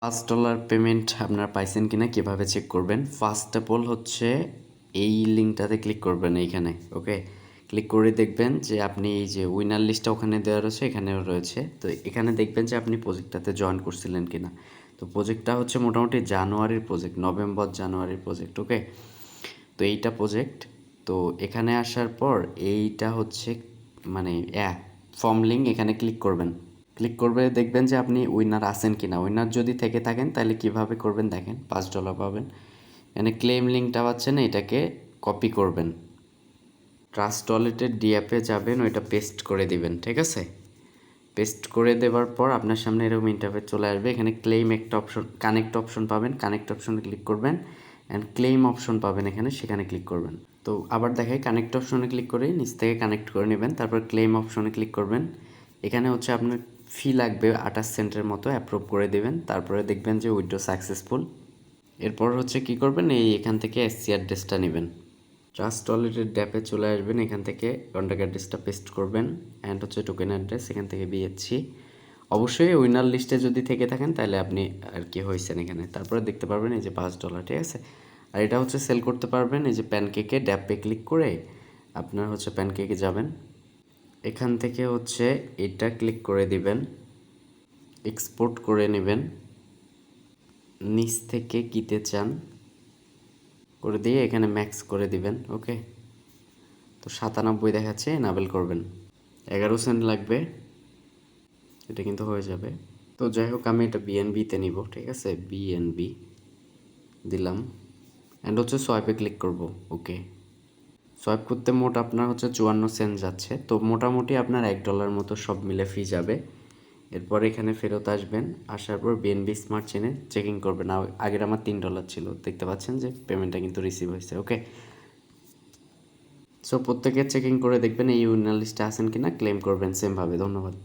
$5 payment আপনারা পাইছেন কিনা কিভাবে চেক করবেন? ফার্স্ট অফ অল হচ্ছে এই লিঙ্কটাতে ক্লিক করবেন এইখানে, ওকে? ক্লিক করে দেখবেন যে আপনি এই যে উইনার লিস্টটা ওখানে দেওয়া রয়েছে, এখানেও রয়েছে। তো এখানে দেখবেন যে আপনি প্রজেক্টটাতে জয়েন করছিলেন কিনা। তো প্রজেক্টটা হচ্ছে মোটামুটি জানুয়ারির প্রজেক্ট, নভেম্বর জানুয়ারির প্রজেক্ট, ওকে? তো এইটা প্রজেক্ট। তো এখানে আসার পর এইটা হচ্ছে মানে ফর্ম লিঙ্ক, এখানে ক্লিক করবেন। ক্লিক করবে দেখবেন যে আপনি উইনার আছেন কিনা। উইনার যদি থেকে থাকেন তাহলে কিভাবে করবেন দেখেন, $5 পাবেন। এখানে ক্লেম লিঙ্কটা পাচ্ছেন, এটাকে কপি করবেন, ট্রাস্ট ওয়ালেটের ডিঅ্যাপে যাবেন, ওইটা পেস্ট করে দিবেন, ঠিক আছে? পেস্ট করে দেওয়ার পর আপনার সামনে এরকম ইন্টারফেস চলে আসবে। এখানে ক্লেম একটা অপশন, কানেক্ট অপশন পাবেন, কানেক্ট অপশনে ক্লিক করবেন। অ্যান্ড ক্লেম অপশন পাবেন এখানে, সেখানে ক্লিক করবেন। তো আবার দেখাই, কানেক্ট অপশনে ক্লিক করে নিচ থেকে কানেক্ট করে নেবেন, তারপর ক্লেম অপশনে ক্লিক করবেন। এখানে হচ্ছে আপনার ফি লাগবে 28 সেন্টের মতো, অ্যাপ্রুভ করে দেবেন। তারপরে দেখবেন যে উইথড্র সাকসেসফুল। এরপর হচ্ছে কি করবেন, এখান থেকে এসসি অ্যাড্রেসটা নেবেন। ট্রাস্ট ওয়ালেটের ড্যাপে চলে আসবেন, এখান থেকে কন্ট্যাক্ট অ্যাড্রেসটা পেস্ট করবেন। অ্যান্ড হচ্ছে টোকেন অ্যাড্রেস, এখান থেকে বিএসসি। অবশ্যই উইনার লিস্টে যদি থেকে থাকেন তাহলে আপনি আর কি হয়েছেন এখানে। তারপরে দেখতে পারবেন এই যে $5, ঠিক আছে? আর এটা হচ্ছে সেল করতে পারবেন এই যে প্যানকেকে ড্যাপে ক্লিক করে আপনার হচ্ছে প্যানকেকে যাবেন। এখান থেকে হচ্ছে এটা ক্লিক করে দিবেন, এক্সপোর্ট করে নেবেন, নিচ থেকে কিতে চান করে দিয়ে এখানে ম্যাক্স করে দিবেন, ওকে? তো 97 দেখাচ্ছে, এনাবেল করবেন। 11 সেন্ট লাগবে, এটা কিন্তু হয়ে যাবে। তো যাই হোক, আমি এটা বিএনবিতে নিব, ঠিক আছে? বিএনবি দিলাম। অ্যান্ড হচ্ছে সোয়াইপে ক্লিক করব, ওকে? সোয়াইপ করতে মোট আপনার হচ্ছে 54 সেন্ট যাচ্ছে। তো মোটামুটি আপনার $1 মতো সব মিলে ফি যাবে। এরপর এখানে ফেরত আসবেন, আসার পর বিএনবি স্মার্ট চেনে চেকিং করবেন। আগের আমার $3 ছিল, দেখতে পাচ্ছেন যে পেমেন্টটা কিন্তু রিসিভ হয়েছে, ওকে? সো প্রত্যেকে চেকিং করে দেখবেন এই উইনার লিস্টে আছেন কিনা, ক্লেম করবেন সেমভাবে। ধন্যবাদ।